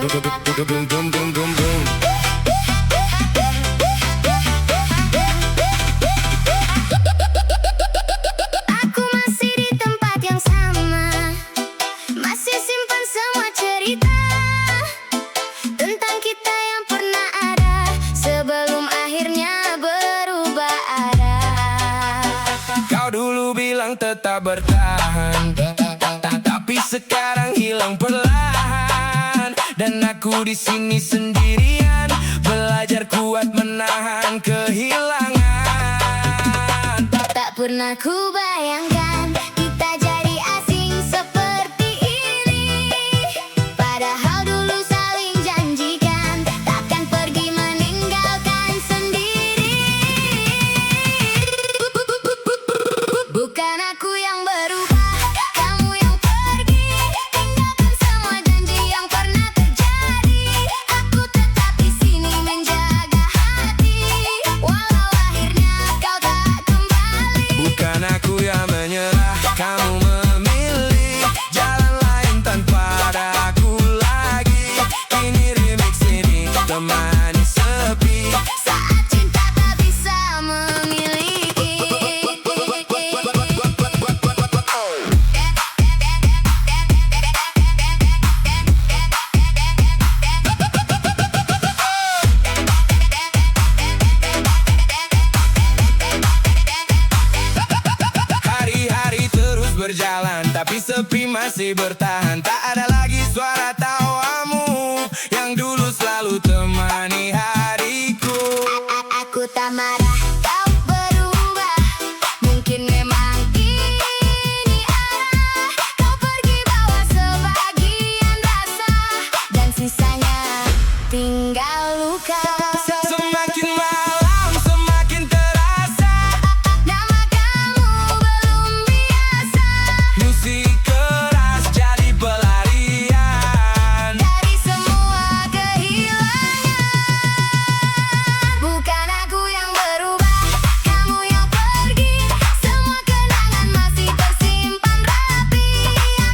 Boom, boom, boom, boom, boom. Aku masih di tempat yang sama, masih simpan semua cerita tentang kita yang pernah ada sebelum akhirnya berubah arah. Kau dulu bilang tetap bertahan, tapi sekarang hilang perlahan. Dan aku di sini sendirian, belajar kuat menahan kehilangan. Tak pernah ku bayangkan kita jadi asing seperti ini. Padahal dulu saling janjikan takkan pergi meninggalkan sendiri. Bukan aku yang berubah, kamu yang pergi, tinggalkan semua janji yang pernah terjadi. Aku tetap di sini menjaga hati, walau akhirnya kau tak kembali. Bukan aku yang menyerah, kamu memilih jalan lain tanpa ada aku lagi. Ini remix ini temani sepi. Saat cinta tak bisa memiliki. Hari-hari terus berjalan, tapi sepi masih bertahan. Tak ada lagi suara tawamu yang dulu selalu temani hariku. Aku tak marah, kau berubah. Mungkin memang ini arah. Kau pergi bawa sebagian rasa, dan sisanya tinggal luka. Semakin malam semakin terasa, Nama kamu belum biasa. musik keras jadi pelarian. Dari semua kehilangan. Bukan aku yang berubah, kamu yang pergi. Semua kenangan masih tersimpan rapi.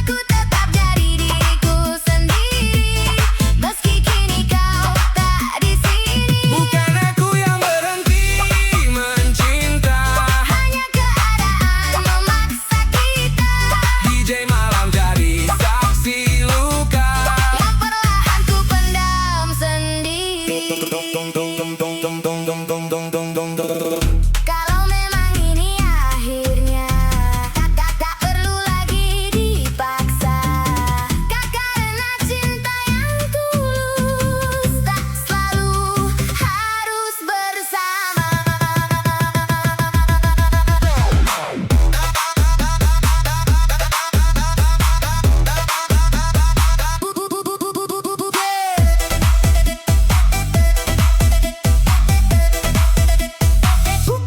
Aku tetap jadi diriku sendiri, meski kini kau tak di sini. Bukan aku yang berhenti mencinta, Hanya keadaan memaksa kita, DJ malam jadi saksi luka. yang perlahan ku pendam sendiri. Kalau memang ini akhirnya, tak perlu lagi dipaksa. Karena cinta yang tulus tak selalu harus bersama.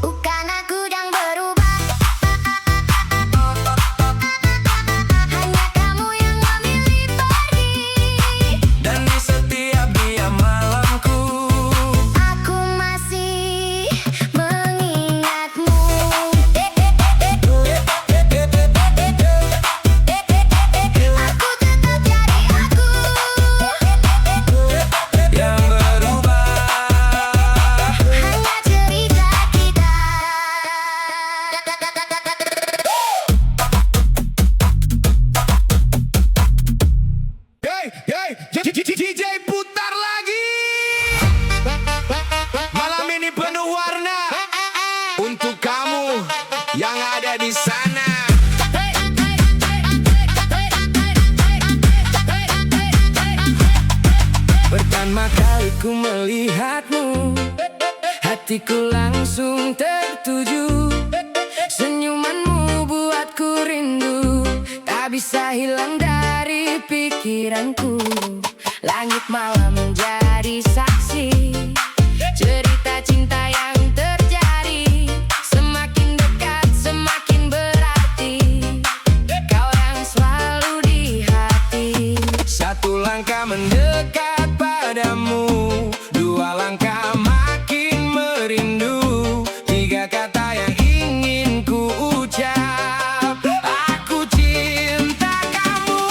Bukan aku yang berubah, hanya kamu yang memilih pergi. Dan di setiap diam malamku, Aku masih mengingatmu. Aku tetap jadi aku, yang berubah. hanya cerita kita. DJ putar lagi. Malam ini penuh warna untuk kamu yang ada di sana. Pertama kali ku melihatmu, hatiku langsung tertuju. Senyumanmu buatku rindu, tak bisa hilang dari pikiranku. Langit malam menjadi saksi, cerita cinta yang terjadi. Semakin dekat semakin berarti, kau yang selalu di hati. Satu langkah mendekat padamu, dua langkah makin merindu. Tiga kata yang ingin ku ucap, aku cinta kamu.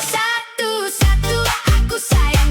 Satu-satu aku sayang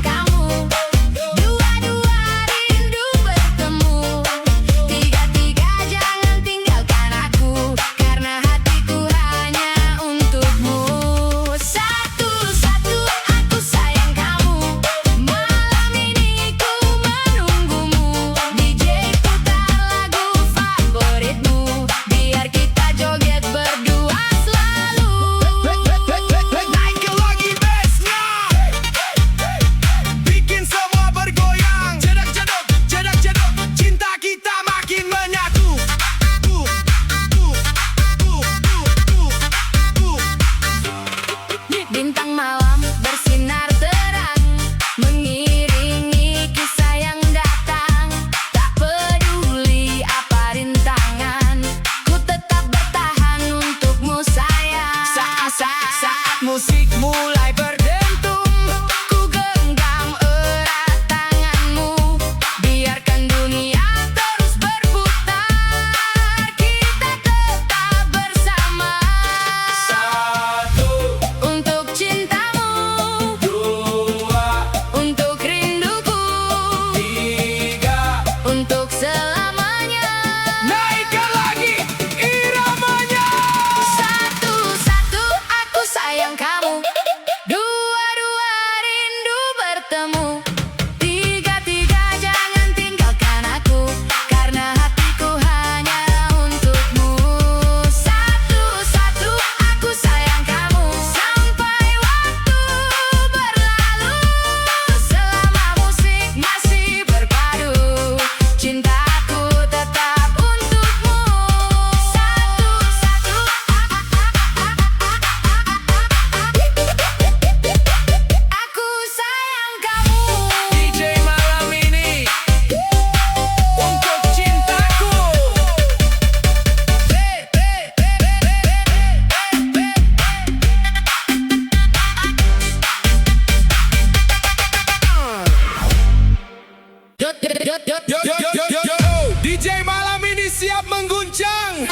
DJ malam ini siap mengguncang.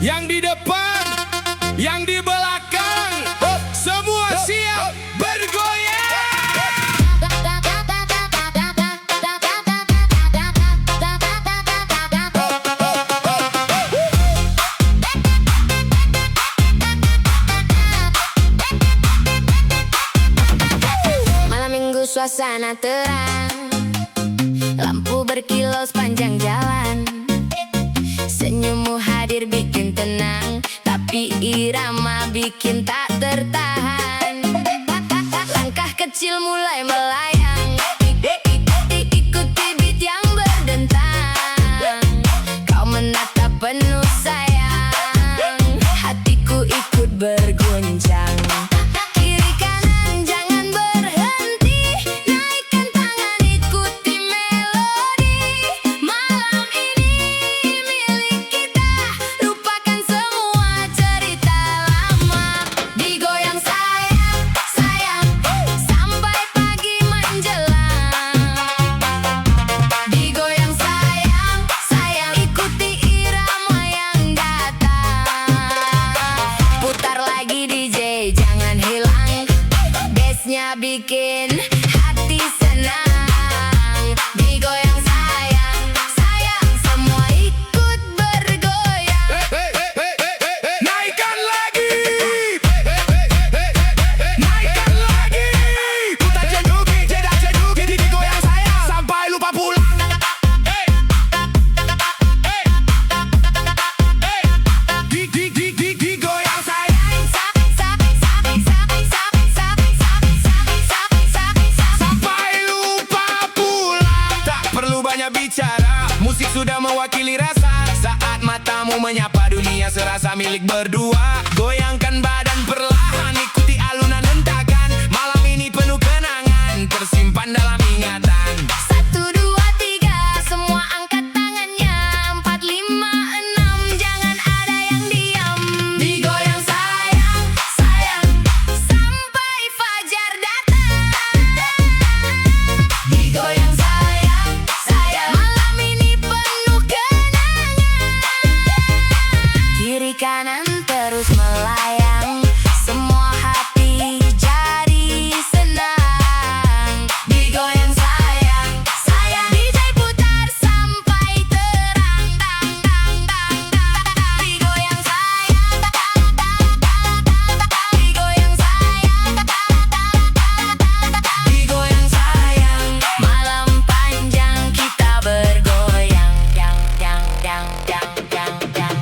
Yang di depan, yang di belakang, semua siap bergoyang. Malam minggu suasana terang, lampu berkilau sepanjang jalan. Senyummu hadir bikin tenang, tapi irama bikin tak tertahan. Langkah kecil mulai melayang, ikuti beat yang berdentang. Kau menatap penuh sayang, hatiku ikut berguncang. Kiri kanan jangan berhenti, naikkan tangan ikuti melodi. Malam ini milik kita, lupakan semua cerita lama. Digoyang sayang, sayang, sampai pagi menjelang. Digoyang sayang, sayang, ikuti irama yang datang. Putar lagi DJ, jangan hilang, bassnya bikin hati senang. Digoyang sayang, sayang, semua ikut bergoyang. Naikkan lagi, naikkan lagi. Putar ceduki, cedak ceduki, digoyang sayang sampai lupa pulang. Digoyang sayang sampai lupa pulang. Tak perlu banyak bicara, musik sudah mewakili rasa. Saat matamu menyapa dunia serasa milik berdua. Goyangkan badan perlahan, ikuti alunan hentakan. Malam ini penuh kenangan, tersimpan dalam ingatan. 1, 2, 3, semua angkat tangannya. 4, 5, 6, jangan ada yang diam. Digoyang sayang, sayang, sampai fajar datang. Digoyang sayang, sayang, malam ini penuh kenangan. Kiri kanan terus melayang, semua hati jadi senang. Digoyang sayang, sayang, DJ putar sampai terang, tang, tang, tang, tang. Digoyang sayang, digoyang sayang, digoyang sayang. Malam panjang kita bergoyang, yang, yang, yang, yang, yang, yang.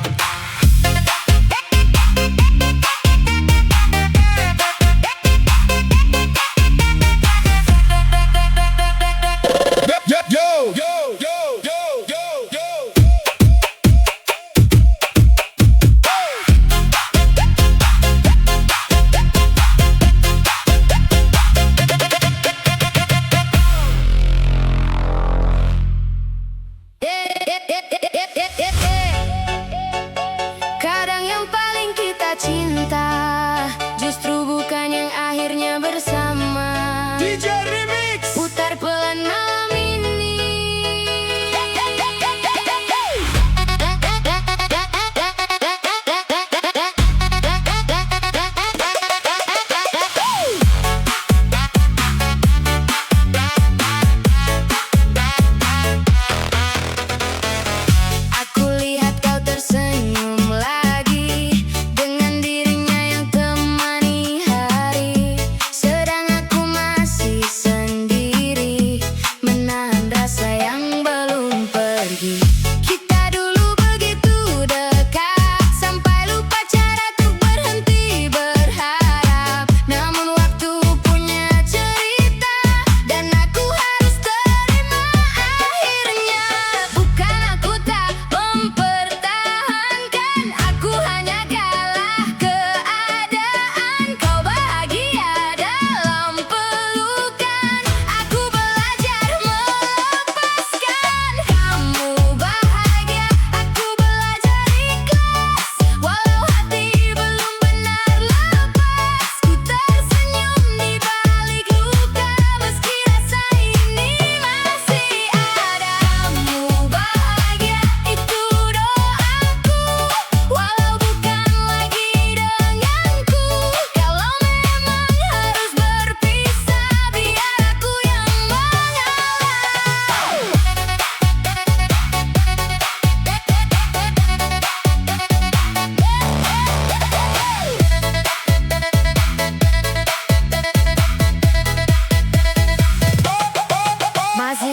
Yo, yo, yo, yo, yo, yo. Kadang yang paling kita cinta justru bukan yang akhirnya bersama. DJ Remix. Putar pelan malam ini. Aku lihat kau tersenyum lagi dengan dirinya yang temani hari, sedang aku masih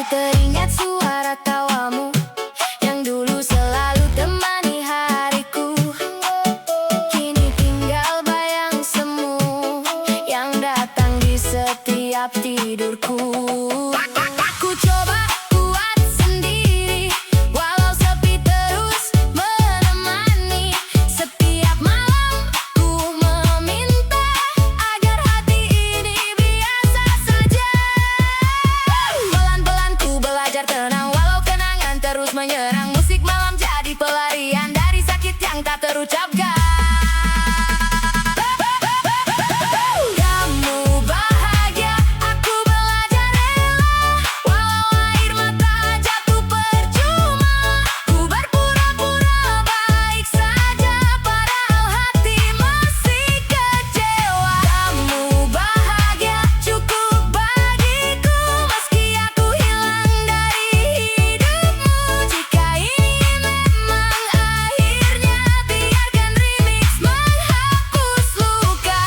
Masih teringat suara tawamu yang dulu selalu temani hariku. Kini tinggal bayang semu yang datang di setiap tidurku. Ku coba buat sendiri, walau sepi terus menemani. Setiap malam ku meminta agar hati ini biasa saja. Pelan-pelan ku belajar tenang, walau kenangan terus menyerang. Musik malam jadi pelarian dari sakit yang tak terucapkan. Kamu bahagia, aku belajar rela. Walau air mata jatuh percuma, ku berpura-pura baik saja, padahal hati masih kecewa. Kamu bahagia, cukup bagiku, meski aku hilang dari hidupmu. Jika ini memang akhirnya, biarkan remix menghapus luka.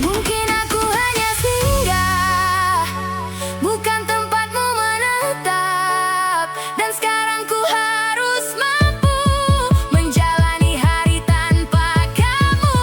Mungkin aku hanya singgah, bukan tempatmu menetap. Dan sekarang ku harus mampu menjalani hari tanpa kamu.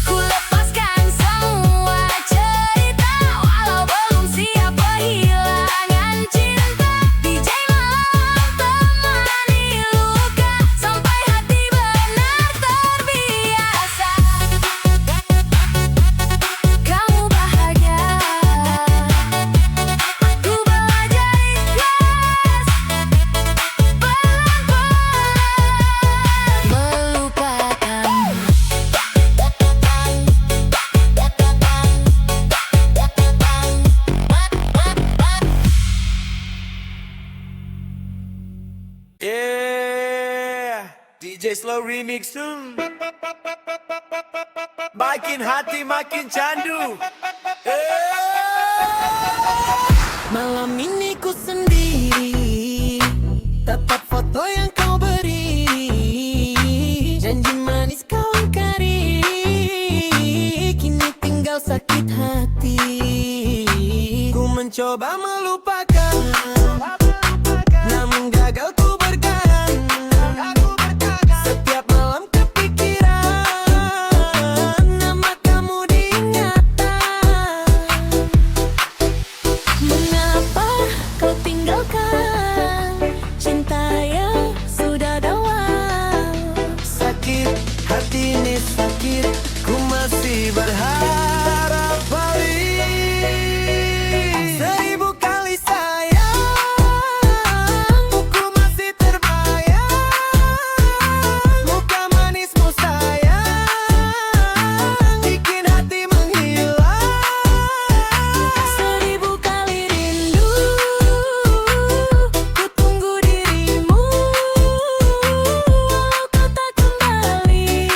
Ku lepaskan semua cerita, walau belum siap kehilangan cinta. DJ malam temani luka, sampai hati benar terbiasa. Kamu bahagia, aku belajar ikhlas, pelan-pelan melupakanmu. Yeah, DJ Slow Remix makin hati makin candu. Malam ini ku sendiri, tatap foto yang kau beri, janji manis kau ingkari, kini tinggal sakit hati. Ku mencoba melupakan, namun gagal ku bertahan. Setiap malam kepikiran, nama kamu diingatan. Mengapa kau tinggalkan cinta yang sudah dalam? Sakit hati ini sakit, ku masih berharap balik. Seribu kali sayang, ku masih terbayang. Muka manismu sayang, bikin hati menghilang. Seribu kali rindu, ku tunggu dirimu. Walau kau tak kembali,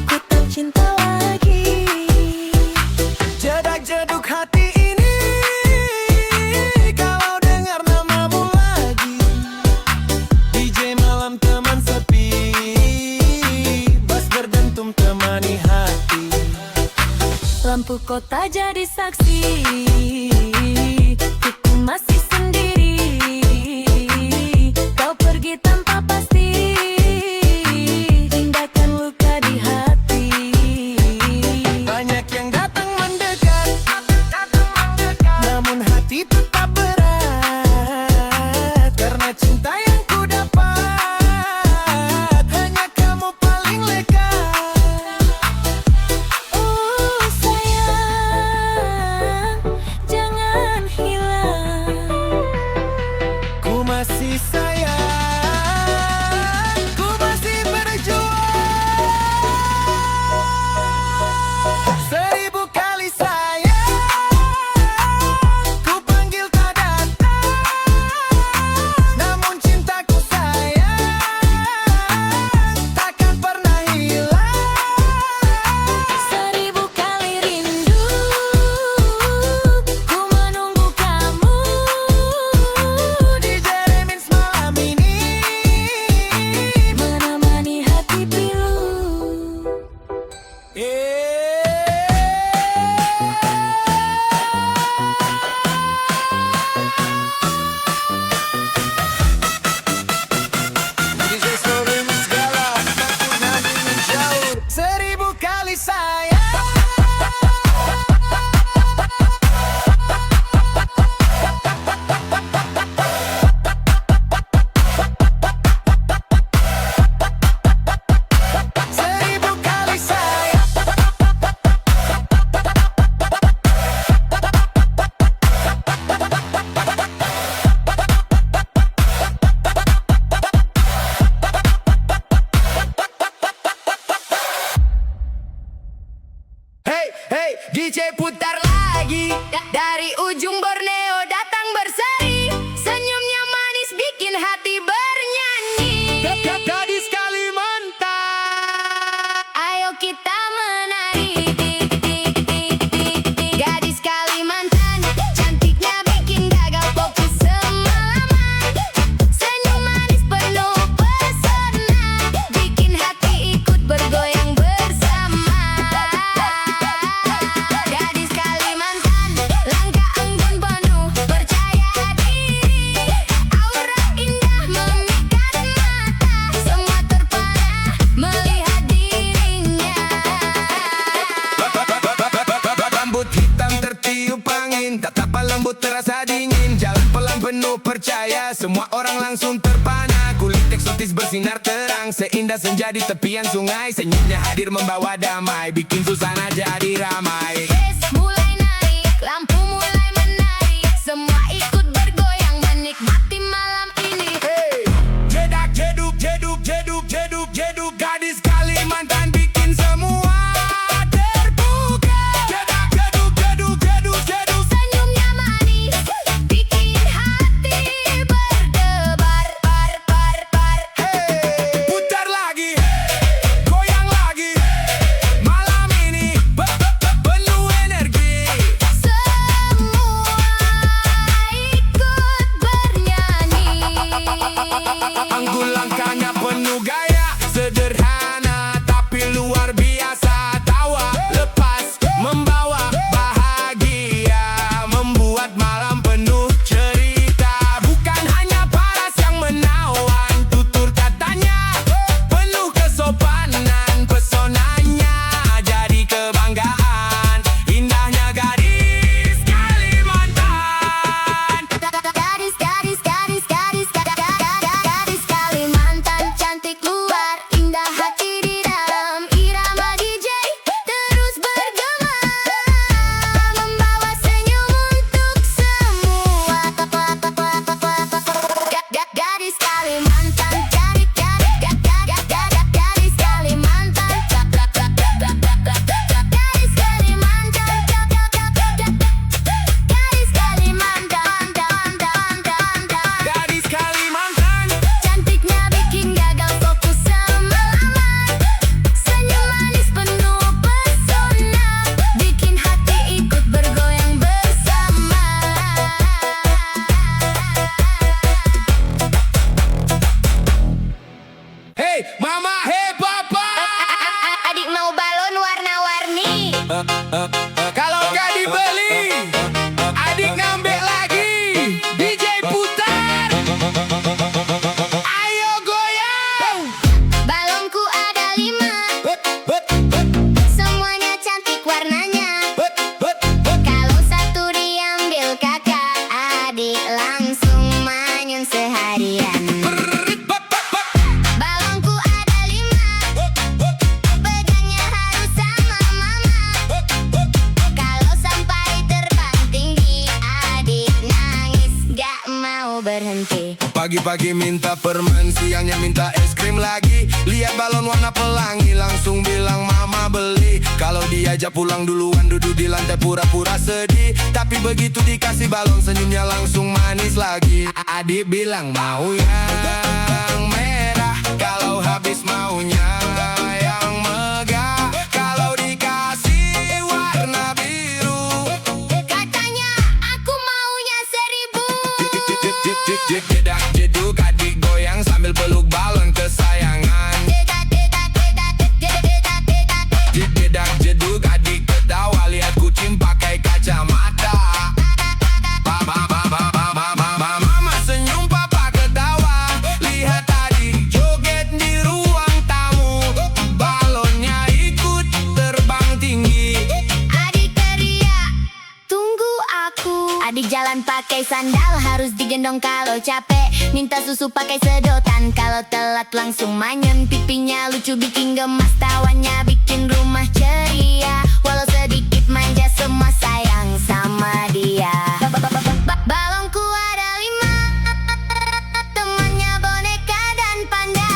ku tak cinta lagi. Jedak-jeduk hati ini, kalau dengar namamu lagi. DJ malam teman sepi, bass berdentum temani hati. Lampu kota jadi saksi, aku masih sendiri. Kau pergi tanpa pasti, tindakan luka di hati. Banyak yang datang mendekat, namun hati tetap berat. Karena cinta yang ku dapat, hanya kamu paling lekat. Oh sayang, jangan lagi. Dari ujung Borneo datang berseri, senyumnya manis bikin hati bernyanyi. Gadis Kalimantan. Ayo kita menari. Gadis Kalimantan, cantiknya bikin gagal fokus semalaman. Senyum manis penuh pesona, bikin hati ikut bergoyang bersama. Gadis Kalimantan, langkah embun penuh percaya diri. Aura indah memikat mata, semua terpana melihat dirinya. Rambut hitam tertiup angin, tatapan lembut terasa dingin. Jalan pelan penuh percaya, semua orang langsung terpana. Kulit eksotis bersinar terang, seindah senja di tepian sungai. Senyumnya hadir membawa damai, bikin suasana jadi ramai. Bes mulai naik, lampu mulai menari, semua ikut bergoyang menikmati malam ini. Hey, jedak jeduk jeduk jeduk jeduk jeduk, gadis Kalimantan bikin semua terbuka. Jedak jeduk jeduk jeduk jeduk. Senyumnya manis, bikin hati berdebar, bar, bar, bar. Hey, putar lagi, goyang lagi. Malam ini penuh energi. Semua ikut bernyanyi. Anggun langkahnya penuh gaya, sederhana tapi luar biasa. Tawa lepas membawa bahagia, membuat malam penuh cerita. Bukan hanya paras yang menawan, tutur katanya penuh kesopanan. Pesonanya jadi kebanggaan, indahnya gadis Kalimantan. Gadis, gadis, gadis, gadis, gadis Kalimantan, cantik luar, indah hati di dalam. Irama DJ terus bergema, membawa senyum untuk semua. Gadis Kalimantan, gadis Kalimantan, gadis Kalimantan, gadis Kalimantan. Gadis Kalimantan. Cantiknya bikin gagal fokus semalaman. Senyum manis penuh pesona, bikin hati ikut bergoyang bersama. Hey mama, hey papa. Adik mau balon warna-warni. Kalau gak dibeli, adik ngambek lagi. DJ putar, ayo goyang. Balonku ada 5, semuanya cantik warnanya. Kalau satu diambil kakak, adik langsung manyun seharian. Balonku ada 5, pegangnya harus sama mama. Kalau sampai terbang tinggi, adik nangis gak mau berhenti. Pagi-pagi minta permen, siangnya minta es krim lagi. Lihat balon warna pelangi, langsung bilang mama beli. Kalau diajak pulang duluan, duduk di lantai pura-pura sedih. Tapi begitu dikasih balon, senyumnya langsung manis lagi. Adik bilang mau yang merah, kalau habis maunya yang megah. Kalau dikasih warna biru, Katanya aku maunya 1000. jedak jeduk adik goyang sambil peluk balon kesayangan. Jedak jeduk adik ketawa, lihat kucing pakai kacamata. Mama senyum, papa ketawa, lihat adik joget di ruang tamu. Balonnya ikut terbang tinggi. Adik teriak, tunggu aku. Adik jalan pakai sandal, harus digendong kalau capek. Minta susu pakai sedotan, kalau telat langsung manyun. Pipinya lucu bikin gemas, tawanya bikin rumah ceria. Walau sedikit manja, semua sayang sama dia. Balonku ada 5, temannya boneka dan panda.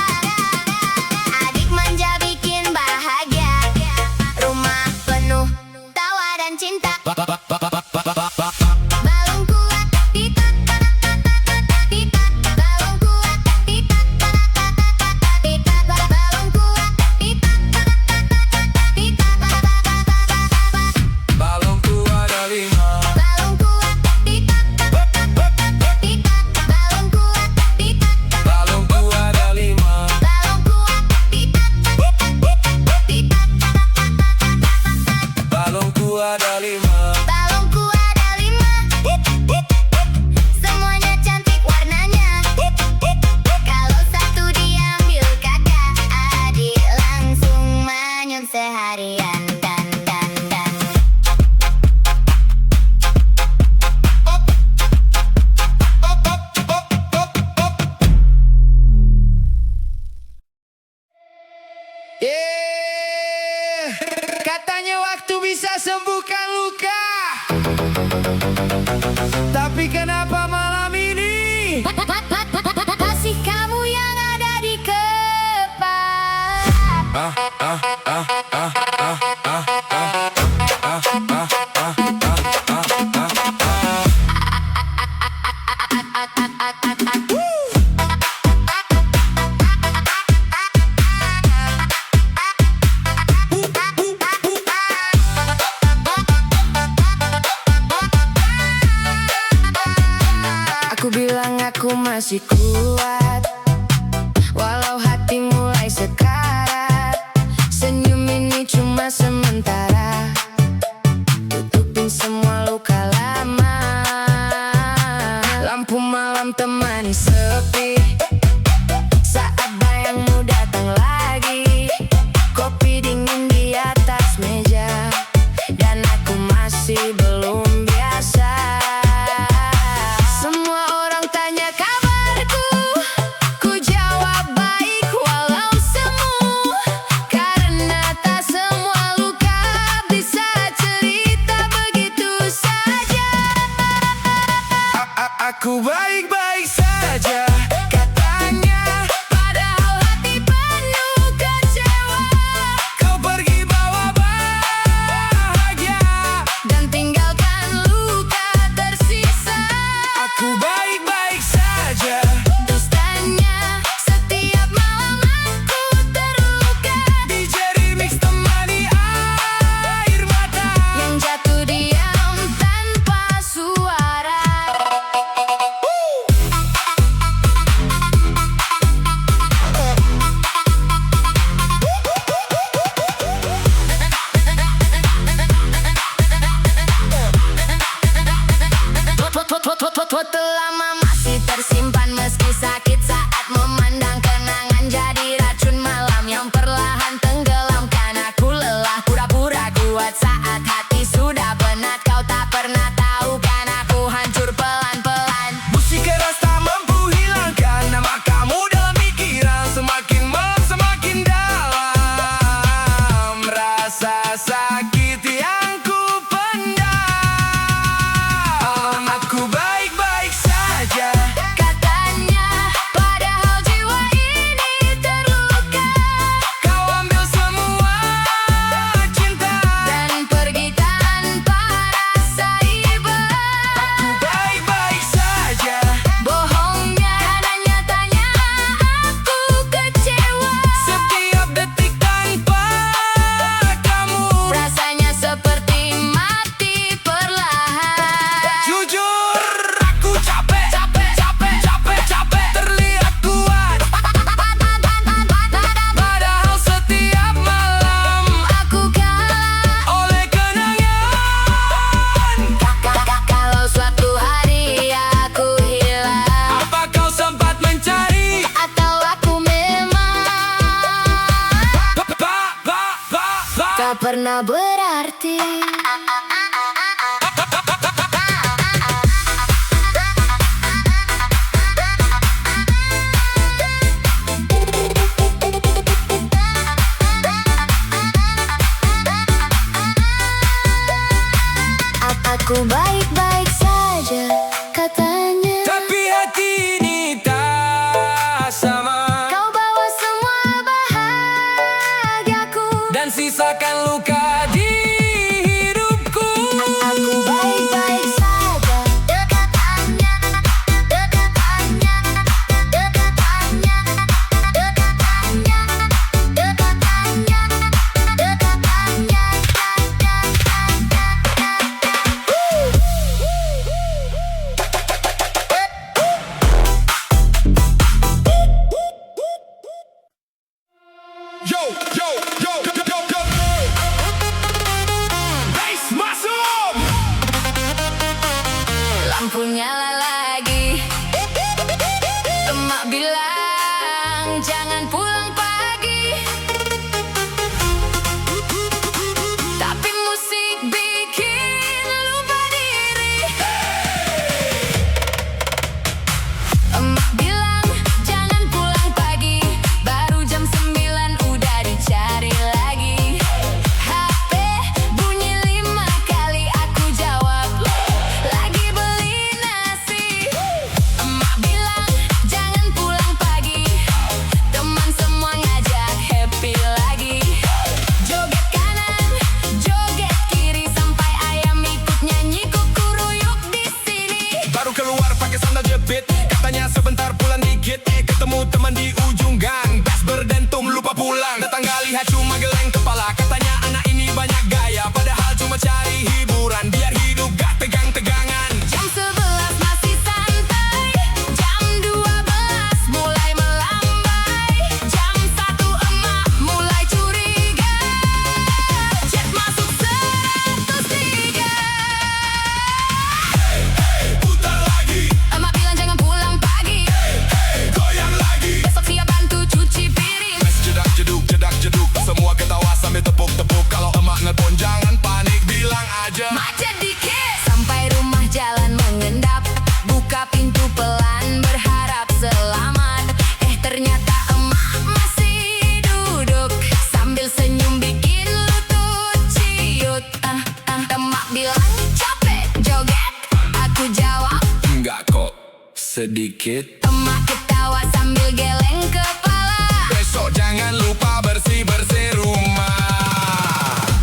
Adik manja bikin bahagia, rumah penuh tawa dan cinta. masih kuat, walau hati mulai sekarat. Senyum ini cuma sementara, tutupin semua luka lama. Lampu malam temani sepi saat bayangmu datang lagi. Kopi dingin di atas meja dan aku masih belum biasa. Semua orang tanya kabarku, ku jawab baik walau semu. Karena tak semua luka bisa cerita begitu saja. Aku baik-baik saja, katanya. Padahal hati penuh kecewa Kau pergi bawa bahagia dan tinggalkan luka tersisa. Aku baik-baik saja. Dustanya setiap malam aku terluka. DJ Remix temani air mata Yang jatuh diam tanpa suara. Foto lama masih tersimpan meski sakit saat memandang kenangan. Jadi racun malam yang perlahan tenggelamkan aku. Lelah pura-pura kuat saat hati sudah penat. Kau tak pernah tahu kan aku hancur pelan-pelan. Musik keras tak mampu hilangkan nama kamu dalam pikiran. Semakin malam semakin dalam rasa sakit yang ku pendam. Aku baik-baik saja, Katanya padahal jiwa ini terluka kau ambil semua cinta. dan pergi tanpa rasa iba. Aku baik-baik saja, Bohongnya dan nyatanya aku kecewa. setiap detik tanpa kamu. Rasanya seperti mati perlahan. Jujur aku capek, capek terlihat kuat. Padahal setiap malam Aku kalah. oleh kenangan. Kalau suatu hari aku hilang, Apa kau sempat mencari? atau aku memang tak pernah berarti. Aku baik-baik saja, katanya. Tapi hati ini tak sama, Kau bawa semua bahagiaku. dan sisakan luka di hidupku. Aku baik-baik saja, dekatannya, dekatannya, dekatannya, dekatannya, dekatannya, dekatannya. Yo, yo, yo, yo, yo, yo. Bass masuk. Lampu nyala lagi. Emak bilang jangan pulang pagi, tapi musik bikin lupa diri. Emak bilang jangan pulang pagi, baru jam 9 udah dicari lagi. HP bunyi 5 kali, aku jawab lagi beli nasi. Emak bilang jangan pulang pagi, teman semua ngajak happy lagi. Joget kanan, joget kiri, sampai ayam ikut nyanyi kukuruyuk di sini. Baru keluar pakai sandal jepit, katanya sebentar pulang dikit. Ketemu teman di ujung gang, bass berdentum lupa pulang. Tetangga lihat cuma geleng kepala, katanya anak ini banyak gaya. Padahal cuma cari hiburan, biar hidup gak tegang-tegangan. Jam 11 masih santai, jam 2 sedikit. Emak ketawa sambil geleng kepala. Besok jangan lupa bersih-bersih rumah.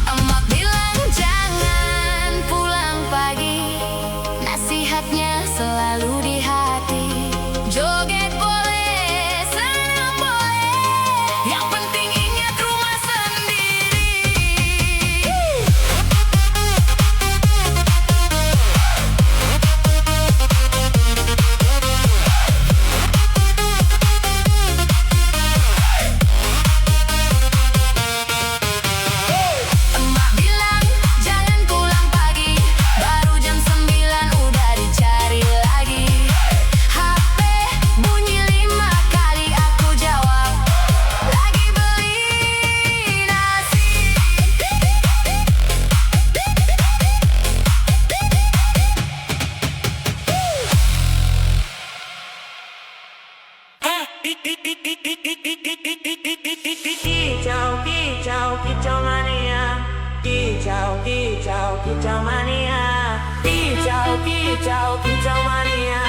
Emak bilang jangan pulang pagi. Nasihatnya selalu di hati. Joget boleh, senam boleh, yang penting ingat rumah sendiri. Emak bilang jangan pulang pagi. Baru jam 9 udah dicari lagi. HP bunyi 5 kali aku jawab. Lagi beli nasi. Kicau, kicau, kicau mania. Kicau, kicau, kicau mania. Kicau, kicau, kicau mania.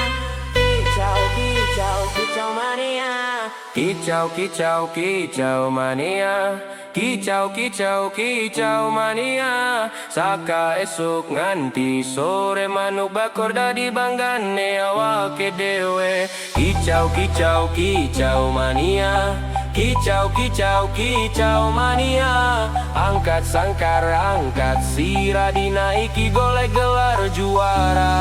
Kicau, kicau, kicau mania. Kicau, kicau, kicau mania. Kicau, kicau, kicau mania. Saka esuk nganti sore manuk bakor dadi banggane awake dewe. Kicau, kicau, kicau mania. Kicau, kicau, kicau mania. Angkat sangkar, angkat sirah, dinaiki golek gelar juara.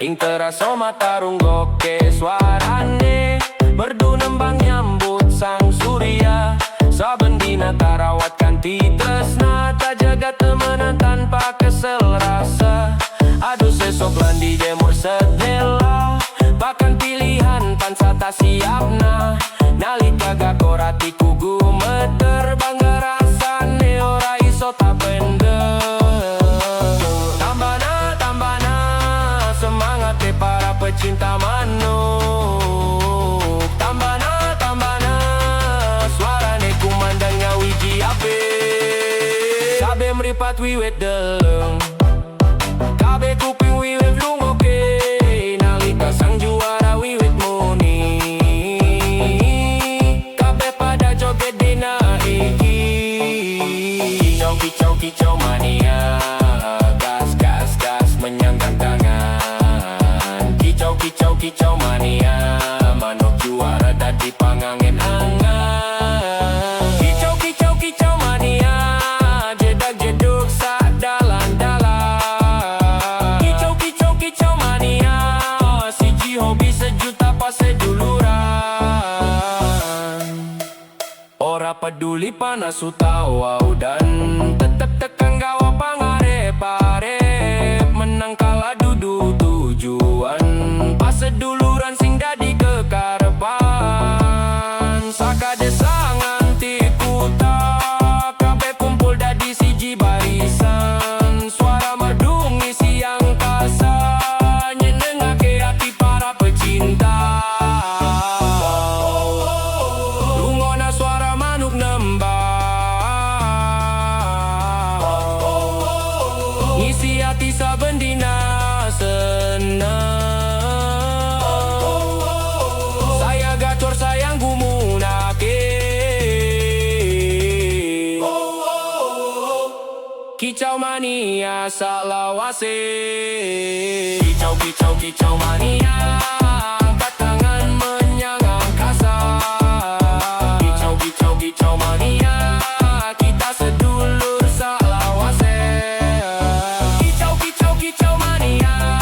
Ing terasa matarung goke suarane, merdu nembang nyambut sang surya. Saben dina tarawat kanti tresna, tak jaga temenan tanpa kesel rasa. Aduh sesok landi jemur sedela, bahkan pilihan pansa tak siapna. Nalika gakorati kugu meter, bangga rasane ora iso tak bender. Tambana semangat para pecinta manuk. Tambana suarane kumandangnya wiji ape. Kabe meripat wiwit deleng, kabe kuping wiwit lungoke. Nalika sang juara wiwit muni, kabe pada joget dina iki. Kicau, kicau, kicau mania. Gas, gas, gas menyanggang tangan. Kicau, kicau, kicau mania. Manuk juara dadi pangangen angan. Kicau, kicau, kicau mania. Jedak jeduk sak dalan-dalan. Kicau, kicau, kicau mania. Siji hobi sejuta pas seduluran. Ora peduli panas utawa udan, tetep tekan gawa pangarep-arep. Menang kalah dudu tujuan, pas seduluran sing dadi kekarepan. Saka desa nganti kuta, kabeh kumpul dadi siji barisan. Suara merdu ngisi angkasa, nyenengake hati para pecinta. Lungona suara manuk nembang, ngisi hati saben dina senang. Saya gacor sayang gumunake. Kicau mania salawase. Kicau, kicau, kicau mania. Angkat tangan menyang angkasa. Kicau, kicau, kicau mania. Kita sedulur salawase. Kicau, kicau, kicau mania.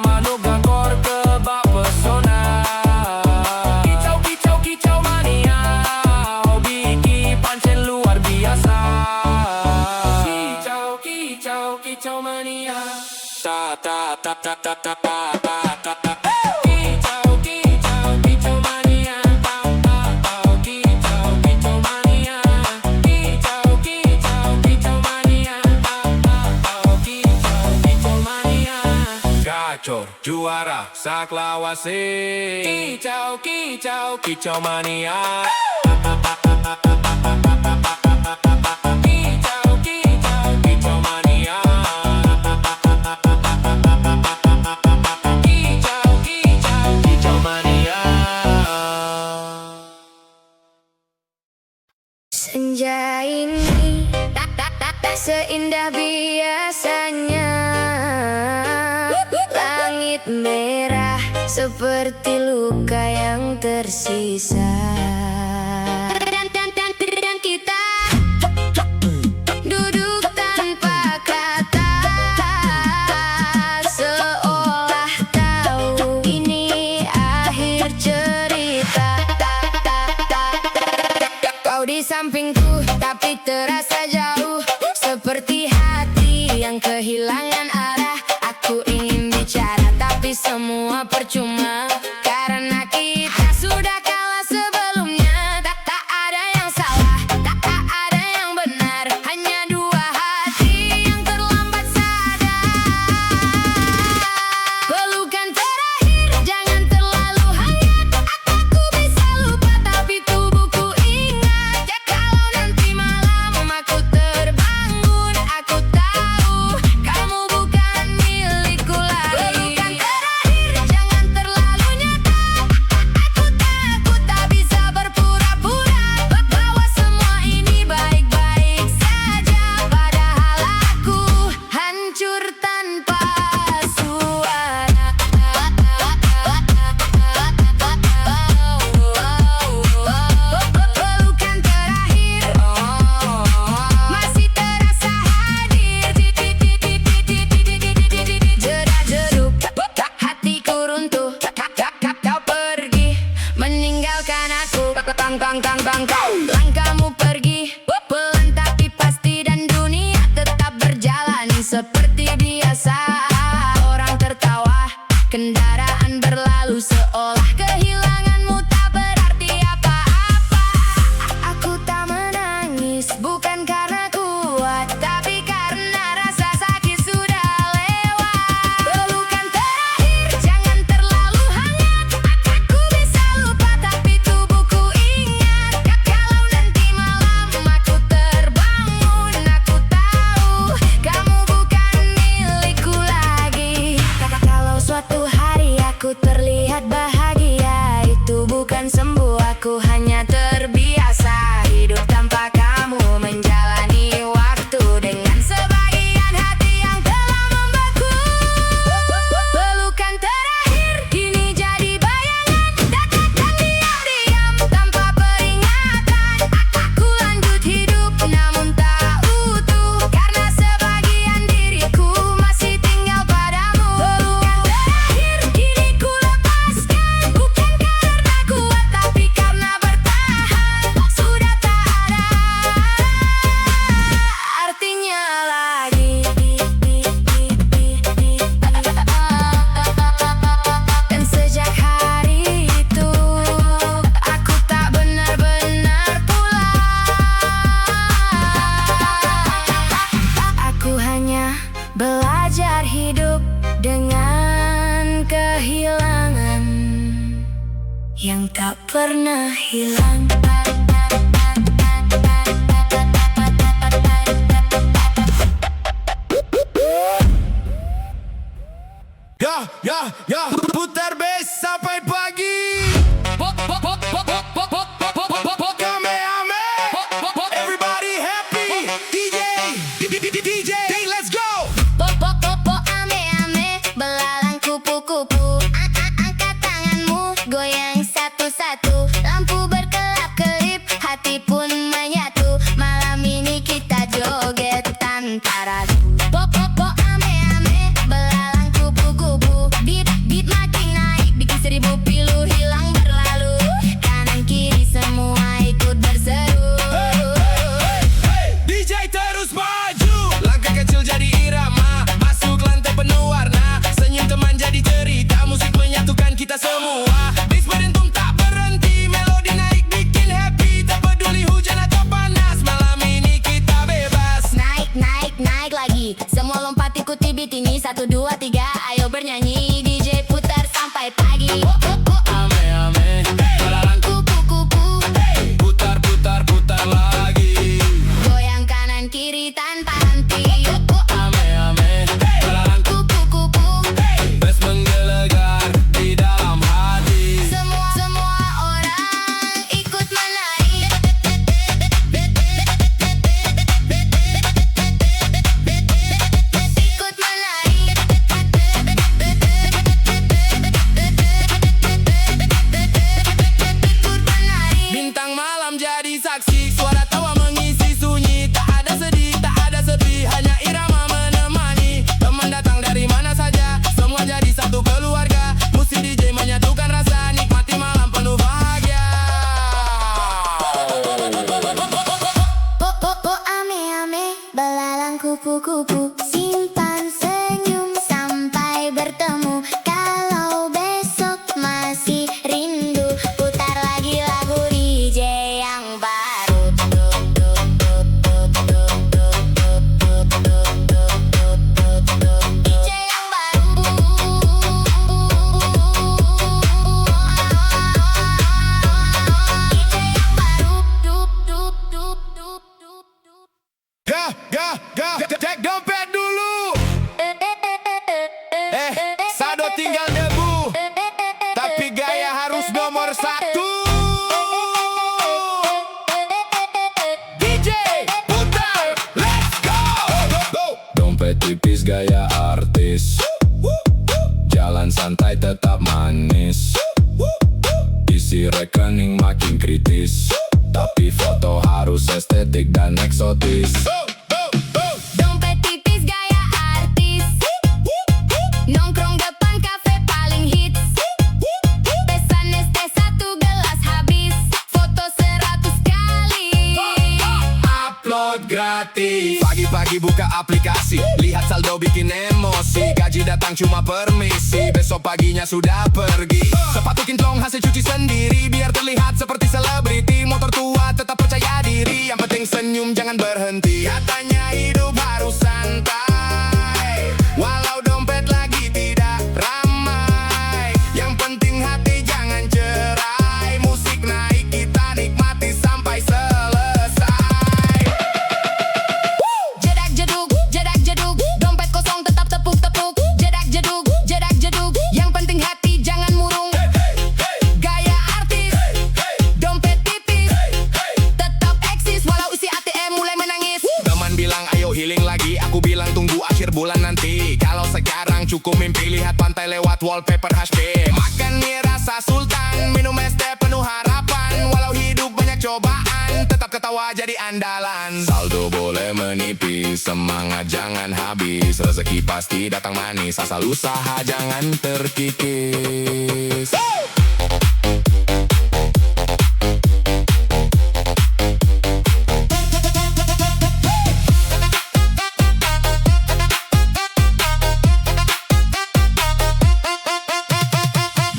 Manuk gakor kebak pesona. Kicau, kicau, kicau mania. Hobi iki pancen luar biasa. Kicau, kicau, kicau mania. Ta ta ta ta ta ta ta ta ta ta. Kicau, kicau, kicau mania. Kicau, kicau mania. Kicau, kicau, kicau mania. Kicau, kicau mania. Gacor juara saklawase. Kicau, kicau, kicau mania. Kicau, kicau, kicau mania. rasanya langit merah seperti luka yang tersisa. Dan kita duduk tanpa kata, seolah tahu ini akhir cerita. Kau di sampingku tapi terasa jauh, seperti hati yang kehilangan arah. Aku ingin bicara tapi semua percuma, karena kita sudah kalah sebelumnya. Tak ada yang salah, tak ada yang benar, hanya dua hati yang terlambat sadar. Pelukan terakhir jangan terlalu hangat, aku bisa lupa tapi tubuhku ingat. Kalau nanti malam aku terbangun, aku tahu kamu bukan milikku lagi. Pelukan terakhir jangan terlalu nyata, aku takut tak bisa berpura-pura bahwa semua ini baik-baik saja, padahal aku hancur tanpa suara. Pelukan terakhir masih terasa hadir, jerak-jeruk hatiku runtuh. Kau pergi meninggalkan aku, langkahmu pergi pelan tapi pasti, dan dunia tetap berjalan seperti biasa. Orang tertawa, kendaraan berlalu, seolah kehilanganmu tak berarti apa-apa. Aku tak menangis bukan karena kuat, tapi karena rasa sakit sudah lewat. Pelukan terakhir jangan terlalu hangat, aku bisa lupa tapi tubuhku ingat. Kalau nanti malam aku terbangun, aku tahu kamu bukan milikku lagi. Kalau suatu hari aku terlihat bahagia, itu bukan sembuh, aku hanya terbiasa hidup tanpa kamu, menjalani waktu dengan sebagian hati yang telah membeku. Pelukan terakhir kini jadi bayangan, datang diam-diam tanpa peringatan. Aku lanjut hidup namun tak utuh, karena sebagian diriku masih tinggal padamu. Pelukan terakhir kini ku lepaskan, bukan karena kuat tapi karena bertahan. Sudah tak ada artinya lagi. Dan sejak hari itu aku tak benar-benar pulang. Aku hanya belajar hidup dengan kehilangan yang tak pernah hilang. Ya, putar bass sampai pagi. Kamehame, everybody happy. DJ, let's go. Ame-ame, belalang kupu-kupu. Angkat tanganmu, goyang satu-satu. Lampu berkelap-kelip, hati pun menyatu. Malam ini kita joget tanpa ragu. Ame-ame, belalang kupu-kupu. Beat makin naik, bikin 1000 pilu hilang berlalu. Kanan kiri semua ikut berseru. DJ terus maju, langkah kecil jadi irama, masuk lantai penuh warna, senyum teman jadi cerita, musik menyatukan kita semua. Bass berentung tak berhenti, melodi naik bikin happy, tak peduli hujan atau panas, malam ini kita bebas. Naik lagi, semua lompat ikuti beat ini. 1, 2, 3, ayo bernyanyi. DJ putar sampai pagi. Ame-ame, belalang Kupu-kupu, putar lagi. goyang kanan kiri tanpa henti. Ame-ame, belalang Kupu-kupu, bass menggelegar di dalam hati. semua orang ikut menaik. tipis gaya artis, jalan santai tetap manis, isi rekening makin kritis, tapi foto harus estetik dan eksotis. Dompet tipis gaya artis, nongkrong depan kafe paling hits, pesan ST1 gelas habis, foto 100 kali. Upload gratis. Pagi-pagi buka aplikasi, lihat saldo bikin emosi, gaji datang cuma permisi, besok paginya sudah pergi. Sepatu kinclong hasil cuci sendiri, biar terlihat seperti selebriti. Motor tua tetap percaya diri, yang penting senyum jangan berhenti. Katanya hidup harus santai, walau dompet lagi tidak ramai. Yang penting hati jangan cerai, musik naik kita nikmati sampai selesai. Jedak jeduk, dompet kosong tetap tepuk-tepuk. Jedak jeduk, yang penting hati jangan murung. Gaya artis, dompet tipis, tetap eksis walau isi ATM mulai menangis. Teman bilang ayo healing lagi, aku bilang tunggu akhir bulan nanti. Kalau sekarang cukup mimpi, lihat pantai lewat wallpaper HD. Makan mie rasa sultan, minum es teh penuh harapan. Walau hidup banyak cobaan, tetap ketawa jadi andalan. Saldo boleh menipis, semangat jangan habis. Rezeki pasti datang manis, asal usaha jangan terkikis.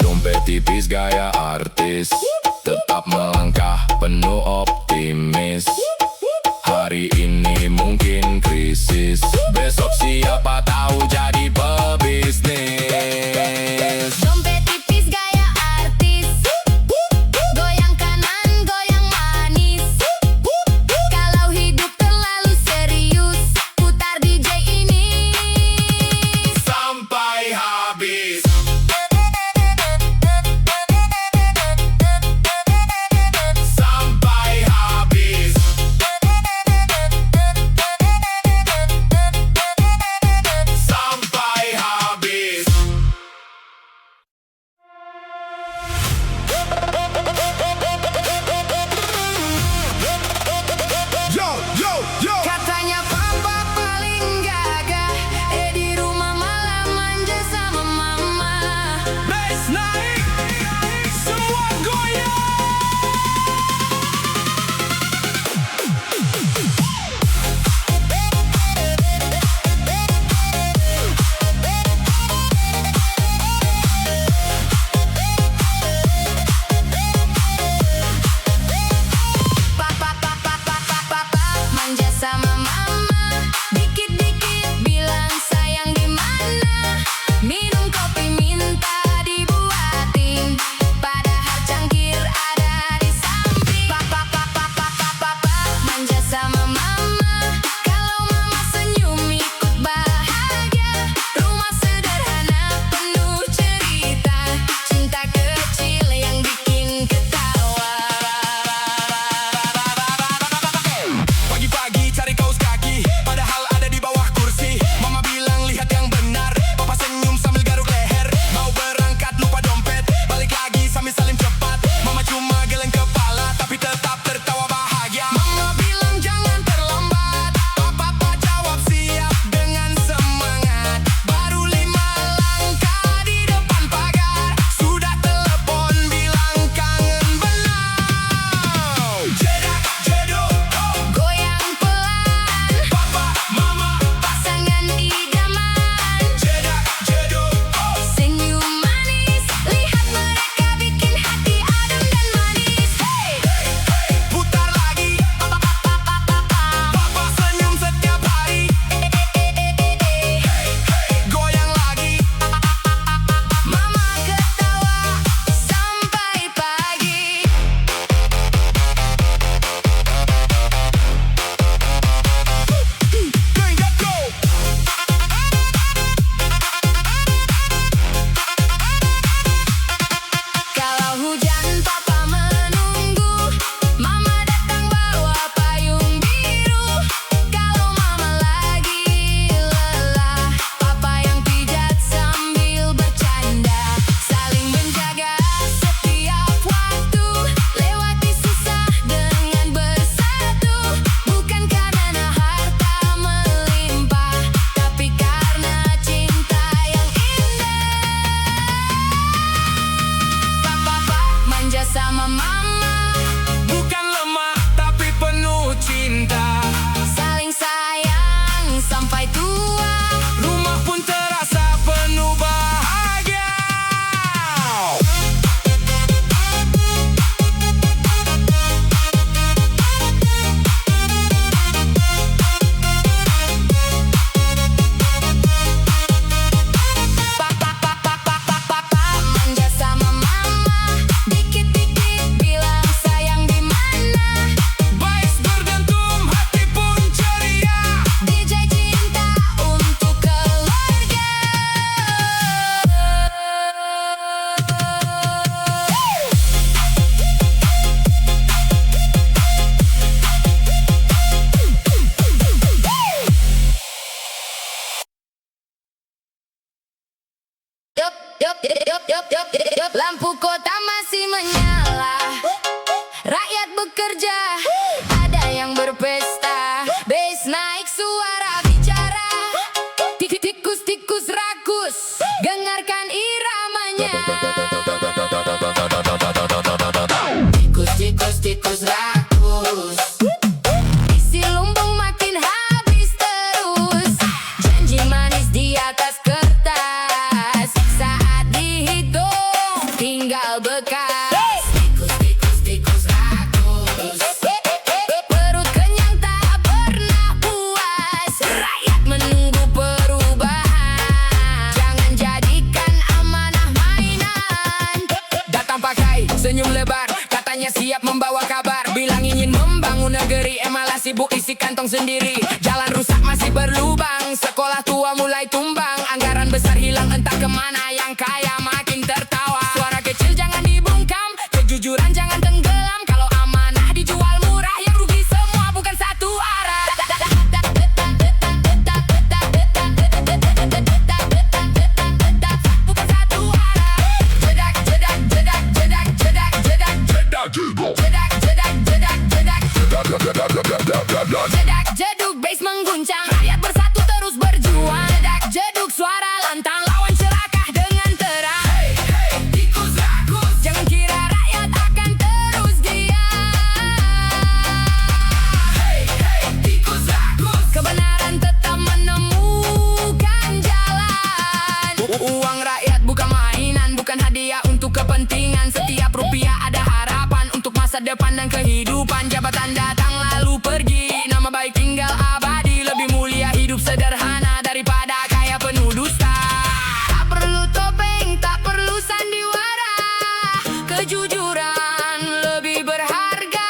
Dompet tipis gaya artis, tetap melangkah penuh optimis. Hari ini mungkin krisis, besok siapa tahu jadi pebisnis. Dompet tipis gaya artis, goyang kanan, goyang manis. Kalau hidup terlalu serius, putar DJ ini Sampai habis. Sampai habis. Lampu kota masih menyala, rakyat bekerja, ada yang berpesta. Bass naik, suara bicara, tikus-tikus rakus, dengarkan iramanya. Tikus-tikus rakus, isi lumbung makin habis terus. Janji manis di atas kertas, saat dihitung tinggal bekas. Tikus-tikus rakus, perut kenyang tak pernah puas. Rakyat menunggu perubahan, jangan jadikan amanah mainan. Datang pakai senyum lebar, katanya siap membawa kabar. Bilang ingin membangun negeri, malah sibuk isi kantong sendiri. Jalan rusak masih berlubang, sekolah tua mulai tumbang. Anggaran besar hilang entah kemana, yang kaya makin tertawa. Suara kecil jangan dibungkam, kejujuran jangan tenggelam. Kalau amanah dijual murah, yang rugi semua bukan satu arah. Bukan satu arah. Jedak, jedak, jedak, jedak, jedak, jedak, jedak, jedak, jedak, jedak, jedak, jeduk, bass mengguncang, rakyat bersatu terus berjuang. Jedak, jeduk, suara lantang, lawan celaka dengan terang. Hey, hey, tikus rakus, jangan kira rakyat akan terus diam. Hey, hey, tikus rakus, kebenaran tetap menemukan jalan. Uang rakyat bukan mainan, bukan hadiah untuk kepentingan. Setiap rupiah ada harapan untuk masa depan dan kehidupan. Jabatan datang lalu pergi, nama baik tinggal abadi. Lebih mulia hidup sederhana daripada kaya penuh dusta. Tak perlu topeng, tak perlu sandiwara, kejujuran lebih berharga.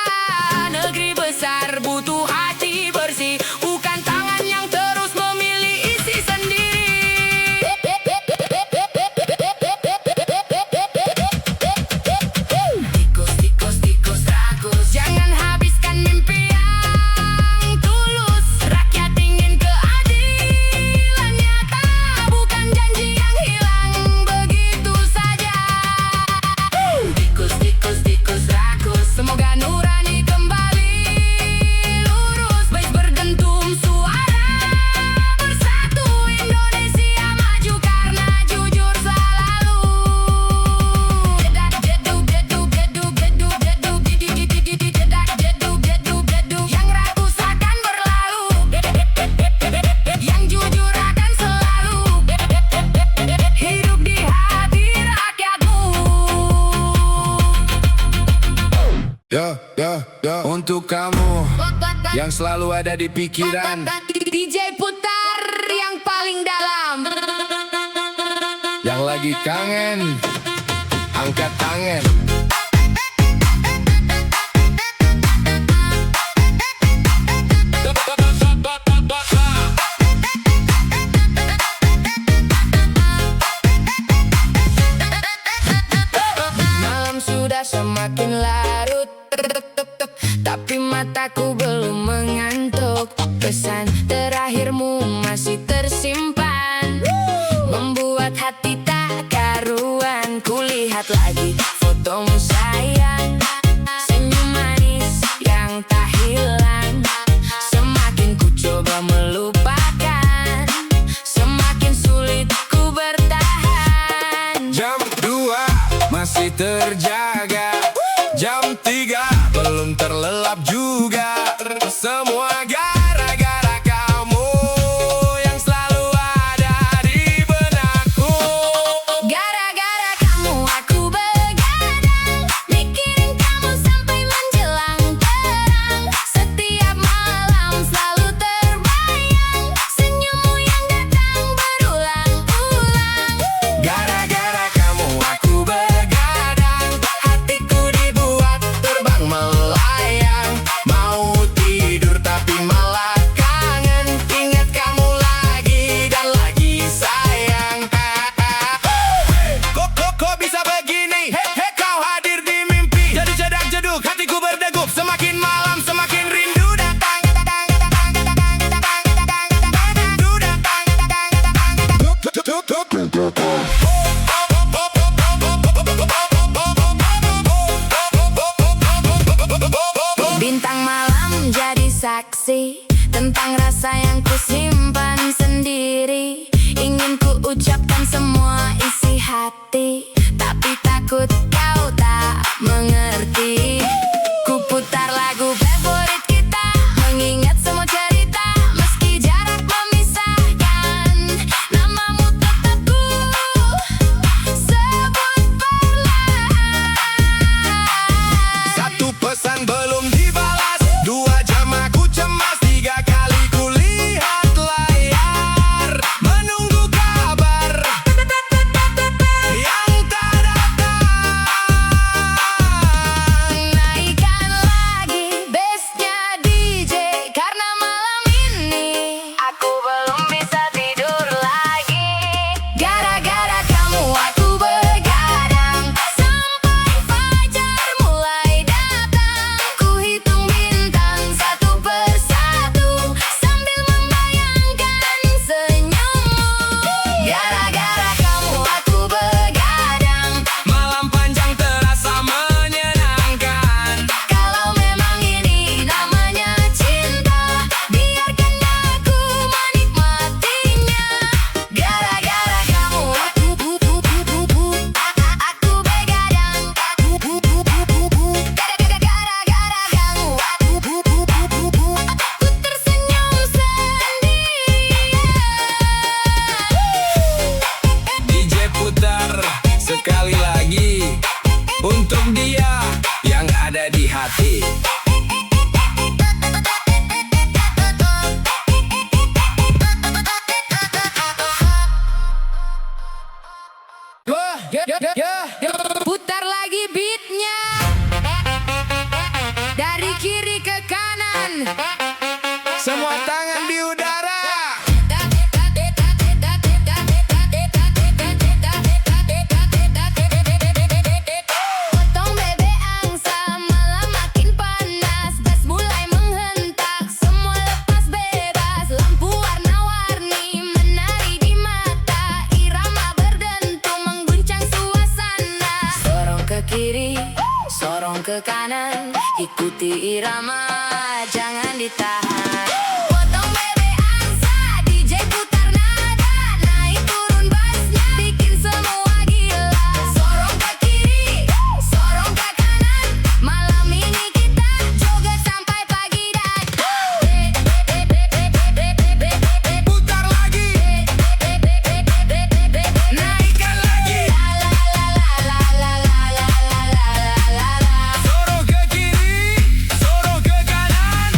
Negeri besar butuh hati bersih, bukan tangan yang terus memilih isi sendiri. Tikus rakus, jangan habiskan mimpi yang tulus. Rakyat ingin keadilan nyata, bukan janji yang hilang begitu saja. Tikus rakus, semoga nurani kembali lurus. Bass berdentum, suara bersatu. Indonesia maju karena jujur selalu. Jedak, jeduk, jeduk, jeduk, jeduk, jeduk, jedak, jeduk, jeduk, jeduk, yang rakus akan berlalu, yang jujur akan selalu hidup di hati rakyatmu. Untuk kamu yang selalu ada di pikiran, DJ putar yang paling dalam. Yang lagi kangen, angkat tangan. Malam sudah semakin larut, tapi mataku belum mengantuk. Pesan terakhirmu masih tersimpan, membuat hati tak karuan. Kulihat lagi fotomu sayang, senyum manis yang tak hilang. Semakin ku coba melupakan, semakin sulit ku bertahan. Jam 2 masih terjaga, jam 3 belum terlelap juga. Semua gara-gara kamu yang selalu ada di benakku. Gara-gara kamu aku begadang, mikirin kamu sampai menjelang terang. Setiap malam selalu terbayang, senyummu yang datang berulang-ulang. Gara-gara kamu aku begadang, hati. Putar lagi beatnya dari kiri ke kanan. Semua tangan di udara. Potong bebek angsa, malam makin panas. Gas mulai menghentak, semua lepas bebas. Lampu warna-warni menari di mata. Irama berdentum mengguncang suasana. Sorong ke kiri, sorong ke kanan. Ikuti irama, jangan ditahan. Potong bebek angsa, DJ putar nada. Naik turun bassnya, bikin semua gila. Sorong ke kiri, sorong ke kanan. Malam ini kita joget sampai pagi datang. Putar lagi. Naikkan lagi. Sorong ke kiri, sorong ke kanan.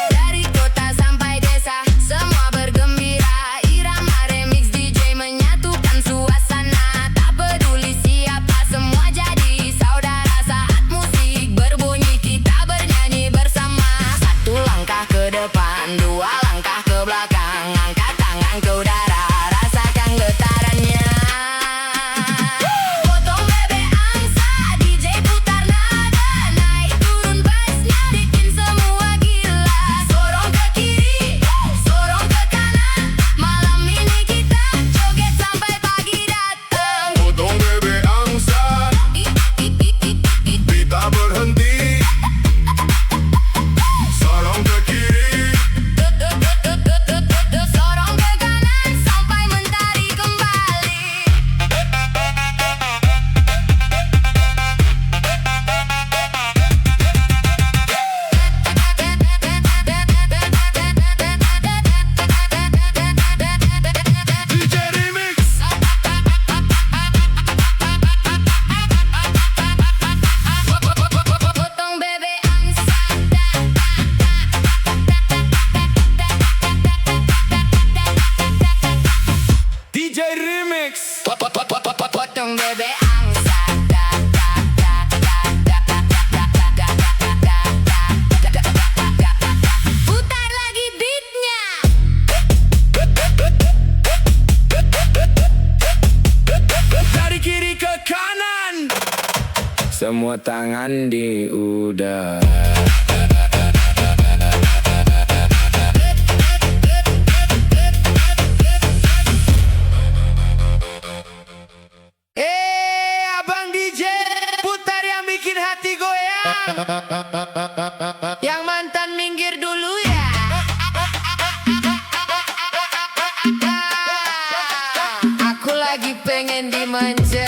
Dari kota sampai desa, semua bergembira. Irama remix DJ menyatukan suasana. Tak peduli siapa, semua jadi saudara. Saat musik berbunyi, kita bernyanyi bersama. Satu langkah ke depan, dua langkah ke belakang. Angkat tangan ke udara, rasakan getarannya. Potong bebek angsa, DJ putar nada. Naik turun bassnya, bikin semua gila. Sorong ke kiri, sorong ke kanan. Malam ini kita joget sampai pagi datang. Potong bebek angsa, kita berhenti. Sorong ke kiri, Sorong ke kanan sampai mentari kembali. DJ Remix. Potong bebek angsa. DJ Remix. Potong bebek angsa. Putar lagi beatnya. Dari kiri ke kanan. Semua tangan di udara. Abang DJ, putar yang bikin hati goyang. Yang mantan minggir dulu ya. Aku lagi pengen dimanja.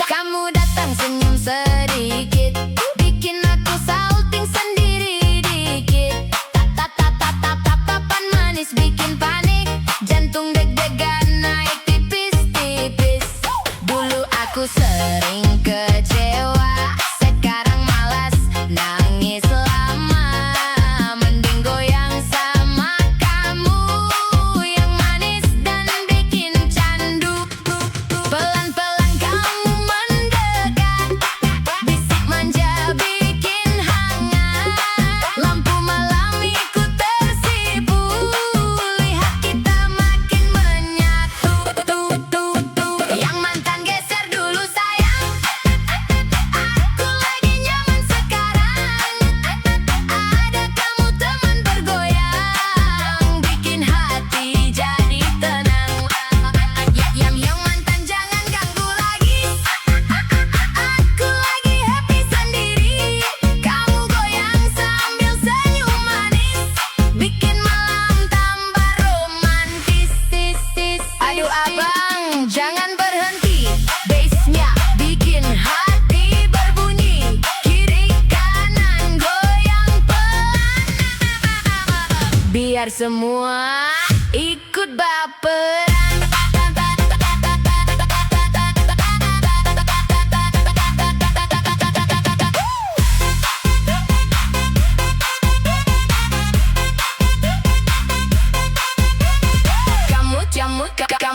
Kamu datang senyum sedikit, bikin aku salting sendiri dikit. Tatapan manis bikin panik, jantung deg-degan naik tipis-tipis. Dulu aku sering kecewa, sekarang malas nangis lama. Mending goyang sama kamu yang manis dan bikin candu. Pelan-pelan kamu mendekat, bisik manja biar semua ikut baperan.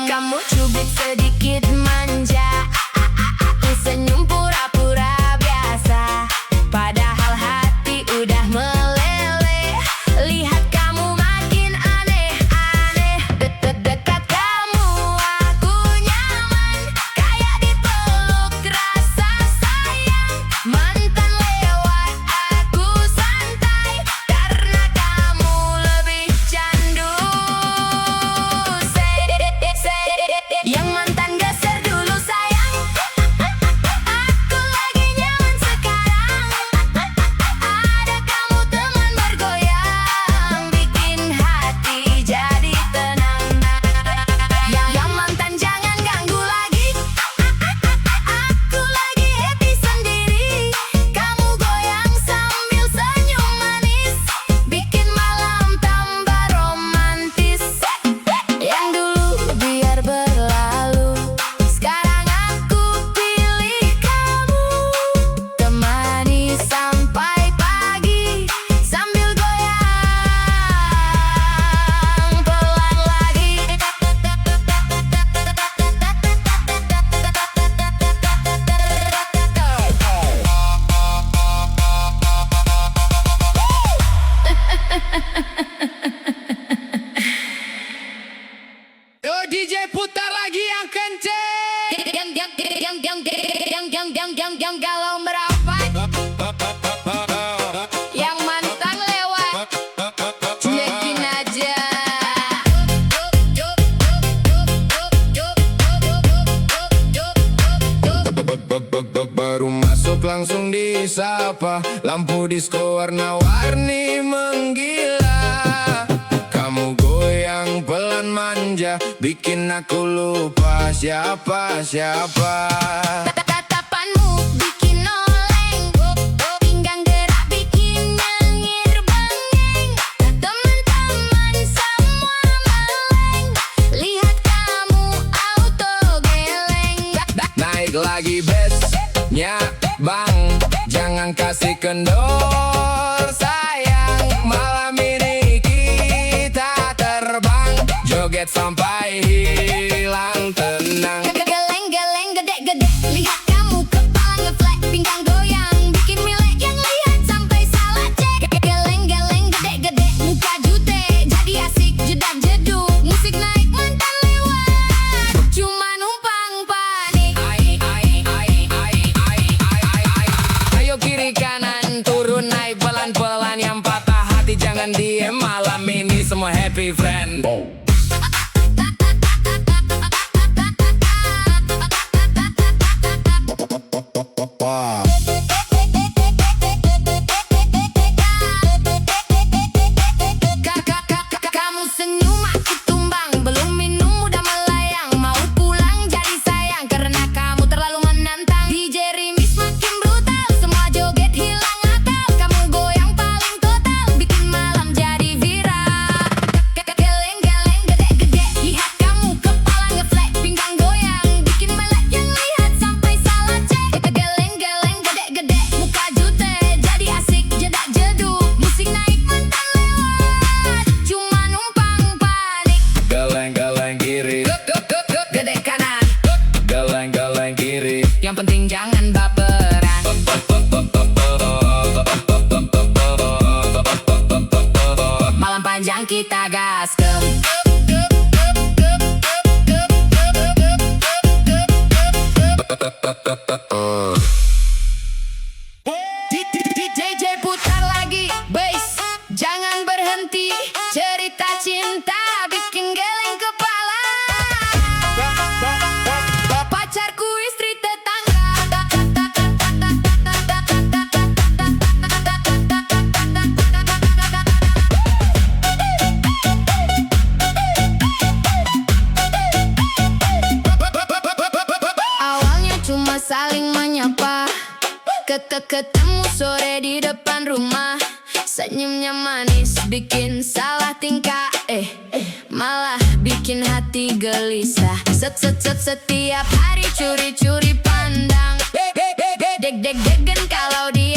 Kamu cubit sedikit manja, senyum pura-pura biasa, padahal hati udah meleleh. Lihat kamu makin aneh-aneh. Dekat kamu aku nyaman, kayak dipeluk rasa sayang. Mantan lewat aku santai, karena kamu lebih candu. Yang mantan geser dulu sayang, aku lagi nyaman sekarang. Ada kamu teman bergoyang, bikin hati jadi tenang. Yang mantan jangan ganggu lagi, aku lagi happy sendiri. Kamu goyang sambil senyum manis, bikin malam tambah romantis. Yang dulu biar berlalu, sekarang aku pilih kamu. Temani sampai pagi, sambil goyang pelan lagi. Yo DJ putar lagi yang kenceng. Yang galau merapat, yang mantan lewat, cuekin aja. Baru masuk langsung disapa, lampu disco warna-warni menggila. Kamu goyang pelan manja, bikin aku lupa siapa-siapa. Tatapanmu bikin oleng, pinggang gerak bikin nyengir bengeng. Teman-teman semua meleng, lihat kamu auto geleng. Naik lagi bassnya bang, jangan kasih kendor sayang. Malam ini kita terbang, joget sampai hilang tenang. Geleng-geleng gede-gede, lihat kamu kepala ngeflat, pinggang goyang, bikin milek yang lihat sampai salah cek. Geleng-geleng gede-gede, muka jute, jadi asik jedak jeduk, musik naik mantan lewat, cuma numpang panik. Ayo kiri kanan turun naik pelan-pelan, yang patah hati jangan diem. Malam ini semua happy friend. Kamu senyum aku tumbang, belum minum udah melayang. Mau pulang jadi sayang, karena kamu terlalu menantang. DJ Rimis makin brutal, semua joget hilang akal. Kamu goyang paling total, bikin malam jadi viral. Geleng-geleng gede-gede, lihat kamu kepala ngeflat, pinggang goyang, bikin melek yang lihat sampai salah cek. Geleng-geleng gede-gede, muka jute, jadi asik jedak jeduk, musik naik mantan lewat, cuma numpang panik. Geleng-geleng kiri, Gede kanan, geleng-geleng kiri. yang penting jangan baperan. Malam panjang kita gaskem. DJ putar lagi bass, jangan berhenti. Cerita cinta bikin geleng kepala. Pacarku istri tetangga. Awalnya cuma saling menyapa, ketemu sore di depan rumah. Senyumnya manis bikin salah tingkah, malah bikin hati gelisah. Setiap hari curi-curi pandang, deg-deg-degen kalau dia